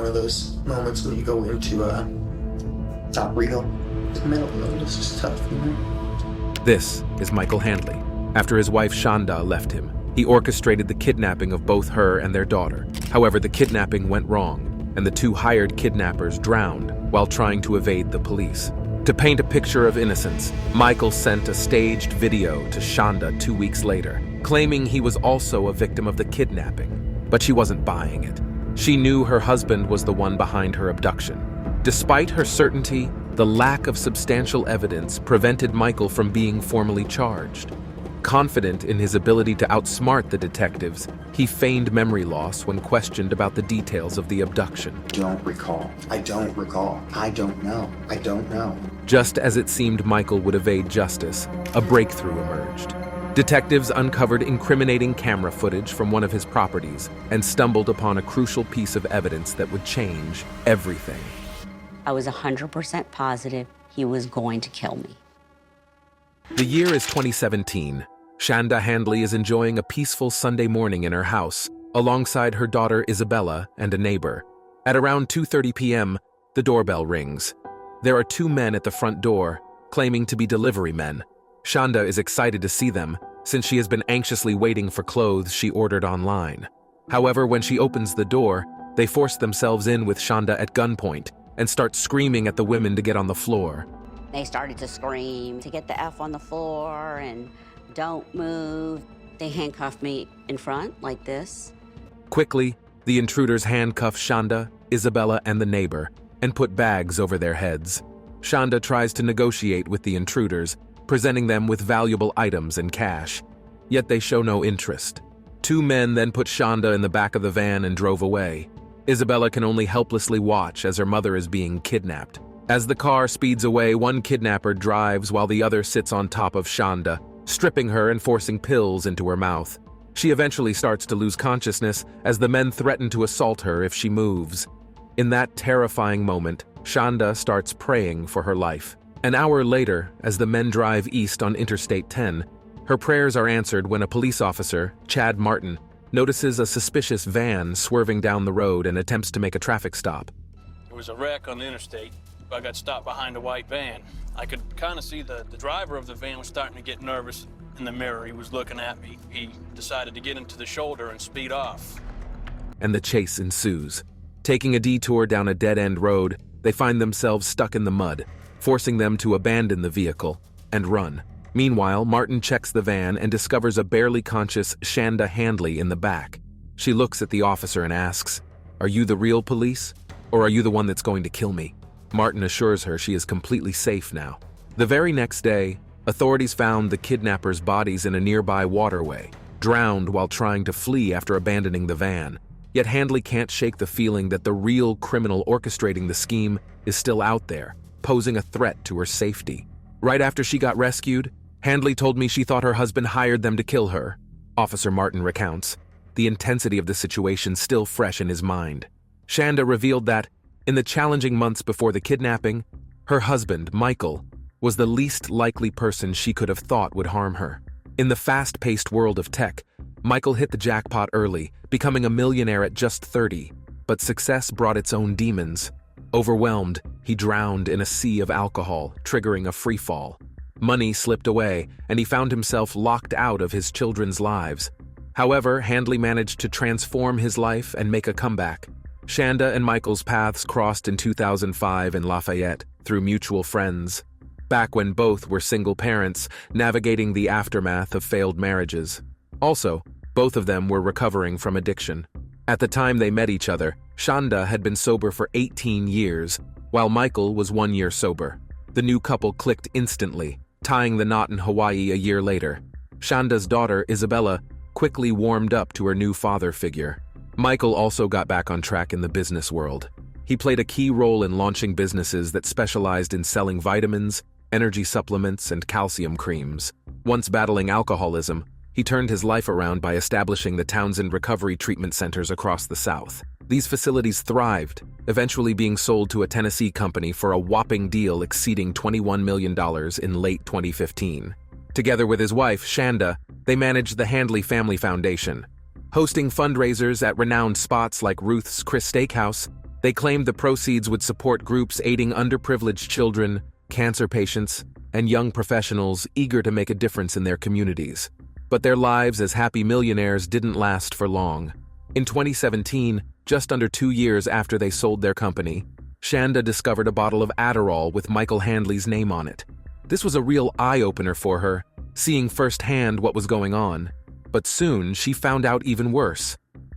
one of those moments when you go into not real. Mental illness is tough, you know? This is Michael Handley. After his wife Schanda left him, he orchestrated the kidnapping of both her and their daughter. However, the kidnapping went wrong, and the two hired kidnappers drowned while trying to evade the police. To paint a picture of innocence, Michael sent a staged video to Schanda 2 weeks later, claiming he was also a victim of the kidnapping. But she wasn't buying it. She knew her husband was the one behind her abduction. Despite her certainty, the lack of substantial evidence prevented Michael from being formally charged. Confident in his ability to outsmart the detectives, he feigned memory loss when questioned about the details of the abduction. Don't recall. I don't recall. I don't know. I don't know. Just as it seemed Michael would evade justice, a breakthrough emerged. Detectives uncovered incriminating camera footage from one of his properties and stumbled upon a crucial piece of evidence that would change everything. I was 100% positive he was going to kill me. The year is 2017. Schanda Handley is enjoying a peaceful Sunday morning in her house, alongside her daughter Isabella and a neighbor. At around 2:30 p.m., the doorbell rings. There are two men at the front door, claiming to be delivery men. Schanda is excited to see them, since she has been anxiously waiting for clothes she ordered online. However, when she opens the door, they force themselves in with Schanda at gunpoint and start screaming at the women to get on the floor. They started to scream to get the F on the floor and don't move. They handcuffed me in front like this. Quickly, the intruders handcuff Schanda, Isabella, and the neighbor and put bags over their heads. Schanda tries to negotiate with the intruders, presenting them with valuable items and cash. Yet they show no interest. Two men then put Schanda in the back of the van and drove away. Isabella can only helplessly watch as her mother is being kidnapped. As the car speeds away, one kidnapper drives while the other sits on top of Schanda, stripping her and forcing pills into her mouth. She eventually starts to lose consciousness as the men threaten to assault her if she moves. In that terrifying moment, Schanda starts praying for her life. An hour later, as the men drive east on Interstate 10, her prayers are answered when a police officer, Chad Martin, notices a suspicious van swerving down the road and attempts to make a traffic stop. There was a wreck on the interstate. I got stopped behind a white van. I could kind of see the driver of the van was starting to get nervous. In the mirror, he was looking at me. He decided to get into the shoulder and speed off. And the chase ensues. Taking a detour down a dead-end road, they find themselves stuck in the mud, forcing them to abandon the vehicle and run. Meanwhile, Martin checks the van and discovers a barely conscious Schanda Handley in the back. She looks at the officer and asks, "Are you the real police? Or are you the one that's going to kill me?" Martin assures her she is completely safe now. The very next day, authorities found the kidnappers' bodies in a nearby waterway, drowned while trying to flee after abandoning the van. Yet Handley can't shake the feeling that the real criminal orchestrating the scheme is still out there, posing a threat to her safety. Right after she got rescued, Handley told me she thought her husband hired them to kill her. Officer Martin recounts, the intensity of the situation still fresh in his mind. Schanda revealed that, in the challenging months before the kidnapping, her husband, Michael, was the least likely person she could have thought would harm her. In the fast-paced world of tech, Michael hit the jackpot early, becoming a millionaire at just 30, but success brought its own demons. Overwhelmed, he drowned in a sea of alcohol, triggering a free fall. Money slipped away, and he found himself locked out of his children's lives. However, Handley managed to transform his life and make a comeback. Schanda and Michael's paths crossed in 2005 in Lafayette through mutual friends, back when both were single parents navigating the aftermath of failed marriages. Also, both of them were recovering from addiction. At the time they met each other, Schanda had been sober for 18 years, while Michael was 1 year sober. The new couple clicked instantly, tying the knot in Hawaii a year later. Shanda's daughter, Isabella, quickly warmed up to her new father figure. Michael also got back on track in the business world. He played a key role in launching businesses that specialized in selling vitamins, energy supplements, and calcium creams. Once battling alcoholism, he turned his life around by establishing the Townsend Recovery Treatment Centers across the South. These facilities thrived, eventually being sold to a Tennessee company for a whopping deal exceeding $21 million in late 2015. Together with his wife, Schanda, they managed the Handley Family Foundation, hosting fundraisers at renowned spots like Ruth's Chris Steakhouse They claimed the proceeds would support groups aiding underprivileged children, cancer patients, and young professionals eager to make a difference in their communities. But their lives as happy millionaires didn't last for long. In 2017, just under 2 years after they sold their company, Schanda discovered a bottle of Adderall with Michael Handley's name on it. This was a real eye-opener for her, seeing firsthand what was going on. But soon, she found out even worse.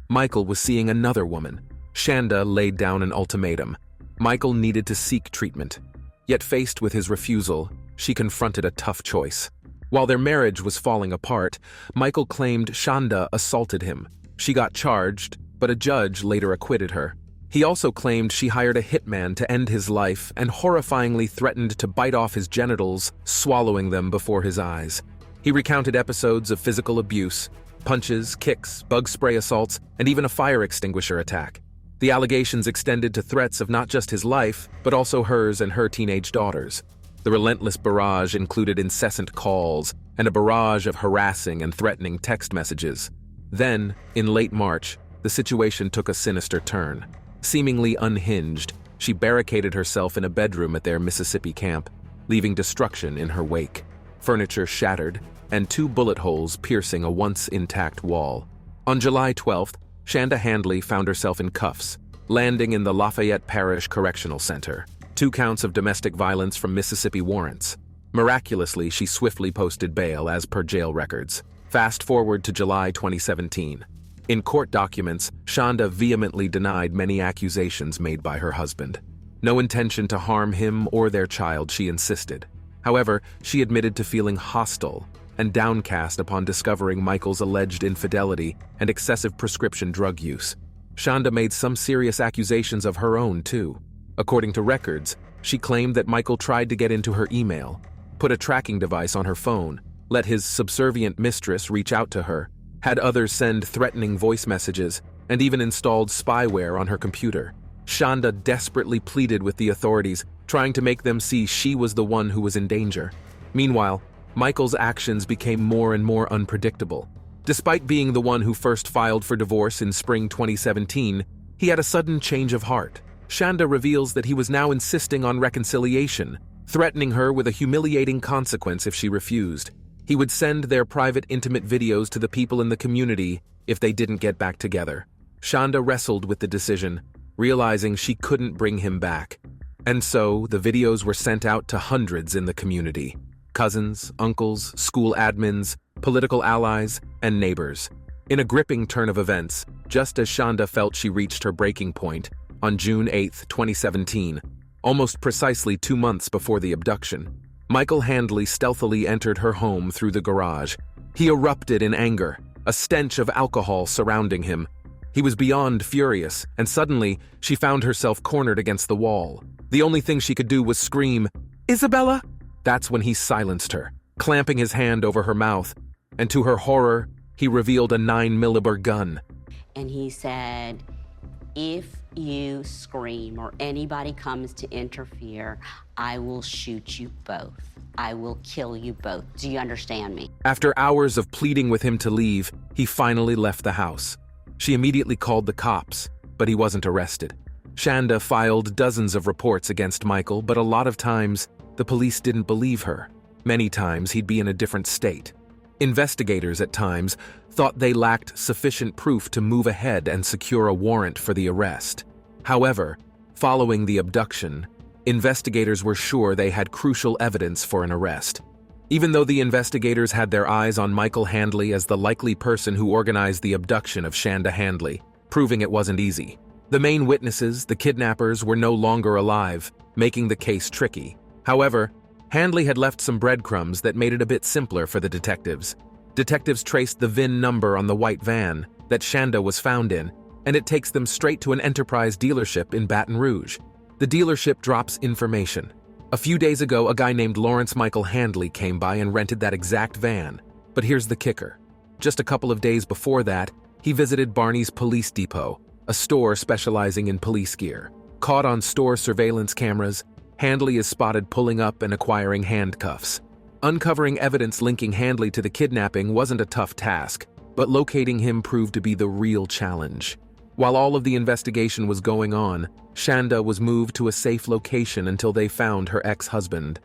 Michael was seeing another woman. Schanda laid down an ultimatum. Michael needed to seek treatment. Yet faced with his refusal, she confronted a tough choice. While their marriage was falling apart, Michael claimed Schanda assaulted him. She got charged, but a judge later acquitted her. He also claimed she hired a hitman to end his life and horrifyingly threatened to bite off his genitals, swallowing them before his eyes. He recounted episodes of physical abuse, punches, kicks, bug spray assaults, and even a fire extinguisher attack. The allegations extended to threats of not just his life, but also hers and her teenage daughters. The relentless barrage included incessant calls and a barrage of harassing and threatening text messages. Then, in late March, the situation took a sinister turn. Seemingly unhinged, she barricaded herself in a bedroom at their Mississippi camp, leaving destruction in her wake. Furniture shattered, and 2 bullet holes piercing a once intact wall. On July 12th, Schanda Handley found herself in cuffs, landing in the Lafayette Parish Correctional Center. 2 counts of domestic violence from Mississippi warrants. Miraculously, she swiftly posted bail as per jail records. Fast forward to July 2017. In court documents, Schanda vehemently denied many accusations made by her husband. No intention to harm him or their child, she insisted. However, she admitted to feeling hostile and downcast upon discovering Michael's alleged infidelity and excessive prescription drug use. Schanda made some serious accusations of her own, too. According to records, she claimed that Michael tried to get into her email, put a tracking device on her phone, let his subservient mistress reach out to her, had others send threatening voice messages, and even installed spyware on her computer. Schanda desperately pleaded with the authorities, trying to make them see she was the one who was in danger. Meanwhile, Michael's actions became more and more unpredictable. Despite being the one who first filed for divorce in spring 2017, he had a sudden change of heart. Schanda reveals that he was now insisting on reconciliation, threatening her with a humiliating consequence if she refused. He would send their private, intimate videos to the people in the community if they didn't get back together. Schanda wrestled with the decision, realizing she couldn't bring him back. And so, the videos were sent out to hundreds in the community. Cousins, uncles, school admins, political allies, and neighbors. In a gripping turn of events, just as Schanda felt she reached her breaking point, on June 8, 2017, almost precisely 2 months before the abduction, Michael Handley stealthily entered her home through the garage. He erupted in anger, a stench of alcohol surrounding him. He was beyond furious, and suddenly, she found herself cornered against the wall. The only thing she could do was scream, "Isabella!" That's when he silenced her, clamping his hand over her mouth, and to her horror, he revealed a 9mm gun. And he said, "If you scream or anybody comes to interfere, I will shoot you both. I will kill you both. Do you understand me?" After hours of pleading with him to leave, he finally left the house. She immediately called the cops, but he wasn't arrested. Schanda filed dozens of reports against Michael, but a lot of times, the police didn't believe her. Many times, he'd be in a different state. Investigators, at times, thought they lacked sufficient proof to move ahead and secure a warrant for the arrest. However, following the abduction, investigators were sure they had crucial evidence for an arrest. Even though the investigators had their eyes on Michael Handley as the likely person who organized the abduction of Schanda Handley, proving it wasn't easy. The main witnesses, the kidnappers, were no longer alive, making the case tricky. However, Handley had left some breadcrumbs that made it a bit simpler for the detectives. Detectives traced the VIN number on the white van that Schanda was found in, and it takes them straight to an Enterprise dealership in Baton Rouge. The dealership drops information. A few days ago, a guy named Lawrence Michael Handley came by and rented that exact van. But here's the kicker. Just a couple of days before that, he visited Barney's Police Depot, a store specializing in police gear. Caught on store surveillance cameras, Handley is spotted pulling up and acquiring handcuffs. Uncovering evidence linking Handley to the kidnapping wasn't a tough task, but locating him proved to be the real challenge. While all of the investigation was going on, Schanda was moved to a safe location until they found her ex-husband.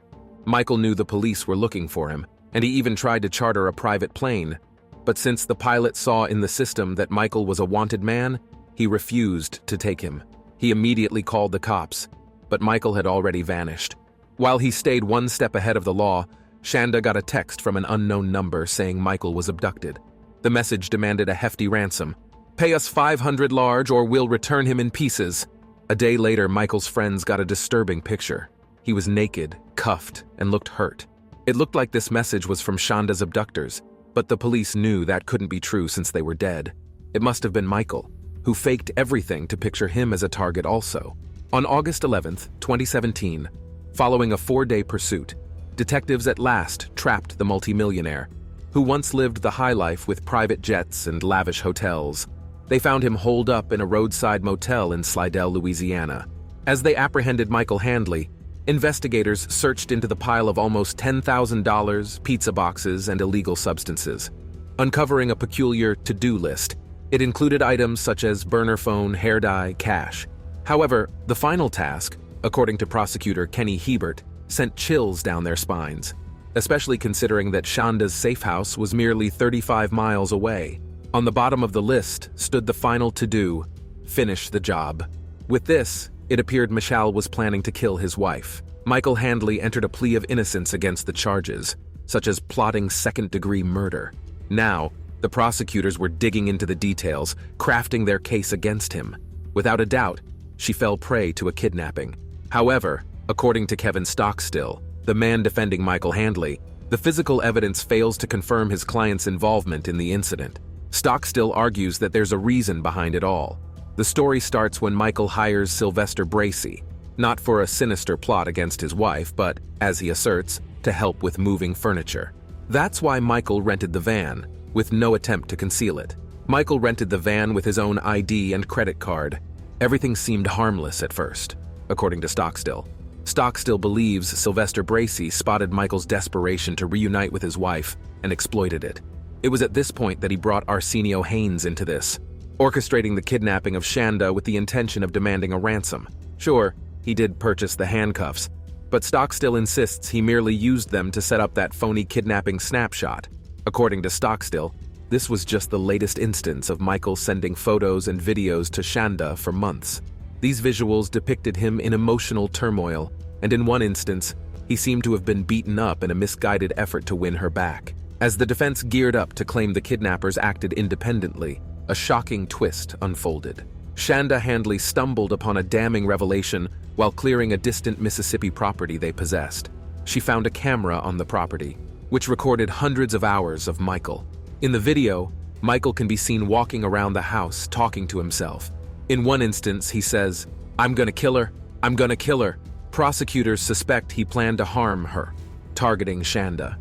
Michael knew the police were looking for him, and he even tried to charter a private plane. But since the pilot saw in the system that Michael was a wanted man, he refused to take him. He immediately called the cops, but Michael had already vanished. While he stayed one step ahead of the law, Schanda got a text from an unknown number saying Michael was abducted. The message demanded a hefty ransom. "Pay us 500 large or we'll return him in pieces." A day later, Michael's friends got a disturbing picture. He was naked, cuffed, and looked hurt. It looked like this message was from Shanda's abductors, but the police knew that couldn't be true since they were dead. It must have been Michael, who faked everything to picture him as a target also. On August 11th, 2017, following a 4-day pursuit, detectives at last trapped the multimillionaire, who once lived the high life with private jets and lavish hotels. They found him holed up in a roadside motel in Slidell, Louisiana. As they apprehended Michael Handley, investigators searched into the pile of almost $10,000, pizza boxes, and illegal substances, uncovering a peculiar to-do list. It included items such as burner phone, hair dye, cash. However, the final task, according to prosecutor Kenny Hebert, sent chills down their spines, especially considering that Shanda's safe house was merely 35 miles away. On the bottom of the list stood the final to-do: finish the job. With this, it appeared Michal was planning to kill his wife. Michael Handley entered a plea of innocence against the charges, such as plotting second-degree murder. Now, the prosecutors were digging into the details, crafting their case against him. Without a doubt, she fell prey to a kidnapping. However, according to Kevin Stockstill, the man defending Michael Handley, the physical evidence fails to confirm his client's involvement in the incident. Stockstill argues that there's a reason behind it all. The story starts when Michael hires Sylvester Bracey, not for a sinister plot against his wife, but, as he asserts, to help with moving furniture. That's why Michael rented the van, with no attempt to conceal it. Michael rented the van with his own ID and credit card. Everything seemed harmless at first, according to Stockstill. Stockstill believes Sylvester Bracey spotted Michael's desperation to reunite with his wife and exploited it. It was at this point that he brought Arsenio Haynes into this, orchestrating the kidnapping of Schanda with the intention of demanding a ransom. Sure, he did purchase the handcuffs, but Stockstill insists he merely used them to set up that phony kidnapping snapshot. According to Stockstill, this was just the latest instance of Michael sending photos and videos to Schanda for months. These visuals depicted him in emotional turmoil, and in one instance, he seemed to have been beaten up in a misguided effort to win her back. As the defense geared up to claim the kidnappers acted independently, a shocking twist unfolded. Schanda Handley stumbled upon a damning revelation while clearing a distant Mississippi property they possessed. She found a camera on the property, which recorded hundreds of hours of Michael. In the video, Michael can be seen walking around the house talking to himself. In one instance, he says, "I'm gonna kill her, I'm gonna kill her." Prosecutors suspect he planned to harm her, targeting Schanda.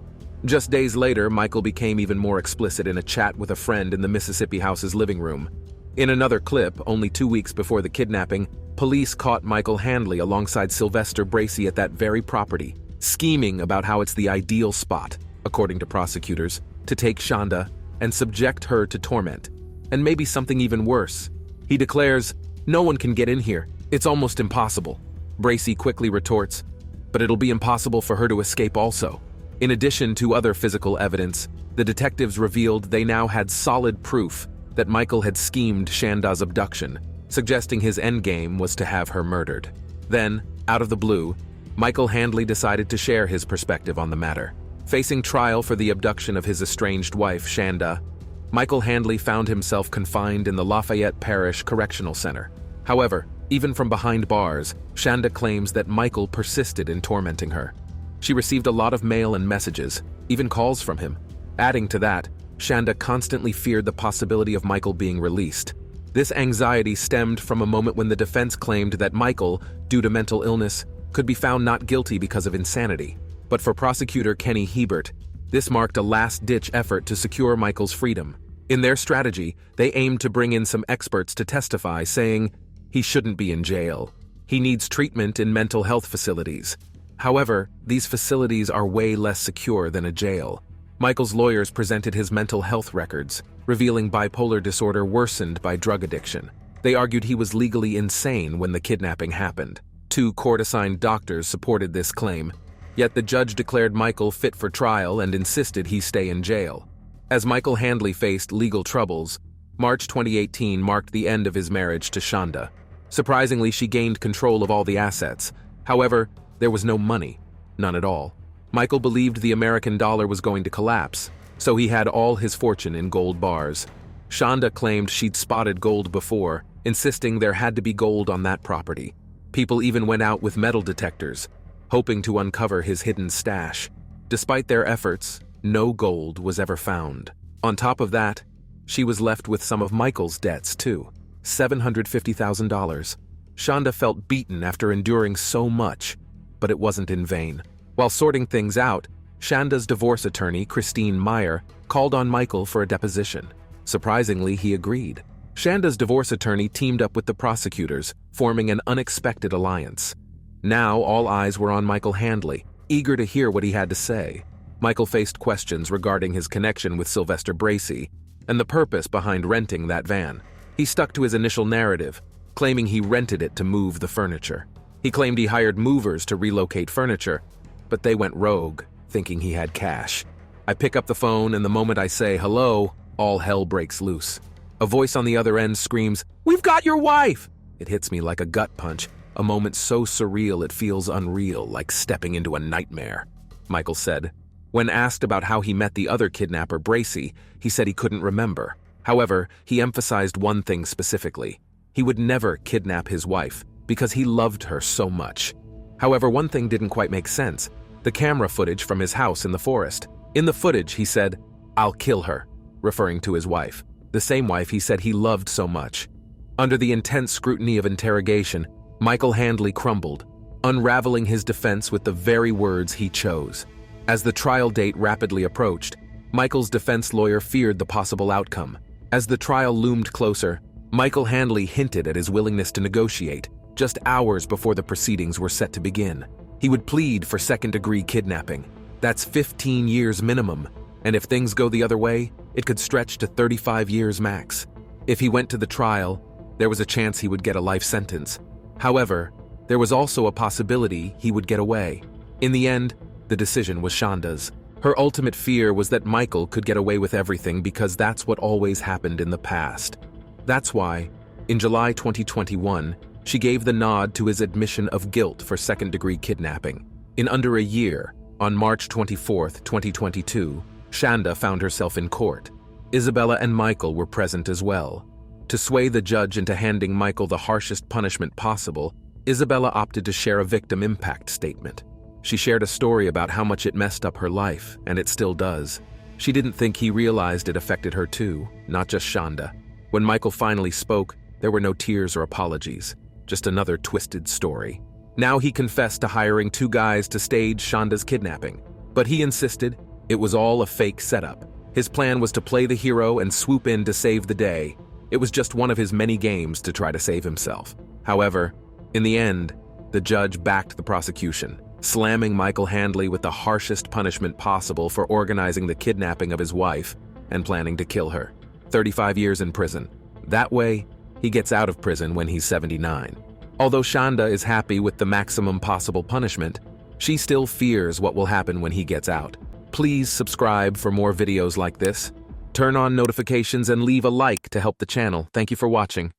Just days later, Michael became even more explicit in a chat with a friend in the Mississippi house's living room. In another clip, only 2 weeks before the kidnapping, police caught Michael Handley alongside Sylvester Bracey at that very property, scheming about how it's the ideal spot, according to prosecutors, to take Schanda and subject her to torment. And maybe something even worse. He declares, "No one can get in here. It's almost impossible." Bracey quickly retorts, "But it'll be impossible for her to escape also." In addition to other physical evidence, the detectives revealed they now had solid proof that Michael had schemed Shanda's abduction, suggesting his endgame was to have her murdered. Then, out of the blue, Michael Handley decided to share his perspective on the matter. Facing trial for the abduction of his estranged wife, Schanda, Michael Handley found himself confined in the Lafayette Parish Correctional Center. However, even from behind bars, Schanda claims that Michael persisted in tormenting her. She received a lot of mail and messages, even calls from him. Adding to that, Schanda constantly feared the possibility of Michael being released. This anxiety stemmed from a moment when the defense claimed that Michael, due to mental illness, could be found not guilty because of insanity. But for prosecutor Kenny Hebert, this marked a last-ditch effort to secure Michael's freedom. In their strategy, they aimed to bring in some experts to testify, saying, "He shouldn't be in jail. He needs treatment in mental health facilities." However, these facilities are way less secure than a jail. Michael's lawyers presented his mental health records, revealing bipolar disorder worsened by drug addiction. They argued he was legally insane when the kidnapping happened. 2 court-assigned doctors supported this claim, yet the judge declared Michael fit for trial and insisted he stay in jail. As Michael Handley faced legal troubles, March 2018 marked the end of his marriage to Schanda. Surprisingly, she gained control of all the assets. However, there was no money, none at all. Michael believed the American dollar was going to collapse, so he had all his fortune in gold bars. Schanda claimed she'd spotted gold before, insisting there had to be gold on that property. People even went out with metal detectors, hoping to uncover his hidden stash. Despite their efforts, no gold was ever found. On top of that, she was left with some of Michael's debts too, $750,000. Schanda felt beaten after enduring so much, but it wasn't in vain. While sorting things out, Shanda's divorce attorney, Christine Meyer, called on Michael for a deposition. Surprisingly, he agreed. Shanda's divorce attorney teamed up with the prosecutors, forming an unexpected alliance. Now all eyes were on Michael Handley, eager to hear what he had to say. Michael faced questions regarding his connection with Sylvester Bracey and the purpose behind renting that van. He stuck to his initial narrative, claiming he rented it to move the furniture. He claimed he hired movers to relocate furniture, but they went rogue, thinking he had cash. I pick up the phone, and the moment I say hello, all hell breaks loose. A voice on the other end screams, "We've got your wife!" It hits me like a gut punch, a moment so surreal it feels unreal, like stepping into a nightmare, Michael said. When asked about how he met the other kidnapper, Bracey, he said he couldn't remember. However, he emphasized one thing specifically. He would never kidnap his wife, because he loved her so much. However, one thing didn't quite make sense. The camera footage from his house in the forest. In the footage, he said, "I'll kill her," referring to his wife, the same wife he said he loved so much. Under the intense scrutiny of interrogation, Michael Handley crumbled, unraveling his defense with the very words he chose. As the trial date rapidly approached, Michael's defense lawyer feared the possible outcome. As the trial loomed closer, Michael Handley hinted at his willingness to negotiate, just hours before the proceedings were set to begin. He would plead for second-degree kidnapping. That's 15 years minimum, and if things go the other way, it could stretch to 35 years max. If he went to the trial, there was a chance he would get a life sentence. However, there was also a possibility he would get away. In the end, the decision was Shanda's. Her ultimate fear was that Michael could get away with everything because that's what always happened in the past. That's why, in July 2021, she gave the nod to his admission of guilt for second-degree kidnapping. In under a year, on March 24, 2022, Schanda found herself in court. Isabella and Michael were present as well. To sway the judge into handing Michael the harshest punishment possible, Isabella opted to share a victim impact statement. She shared a story about how much it messed up her life, and it still does. She didn't think he realized it affected her too, not just Schanda. When Michael finally spoke, there were no tears or apologies, just another twisted story. Now he confessed to hiring 2 guys to stage Shanda's kidnapping, but he insisted it was all a fake setup. His plan was to play the hero and swoop in to save the day. It was just one of his many games to try to save himself. However, in the end, the judge backed the prosecution, slamming Michael Handley with the harshest punishment possible for organizing the kidnapping of his wife and planning to kill her. 35 years in prison. That way, he gets out of prison when he's 79. Although Schanda is happy with the maximum possible punishment, she still fears what will happen when he gets out. Please subscribe for more videos like this. Turn on notifications and leave a like to help the channel. Thank you for watching.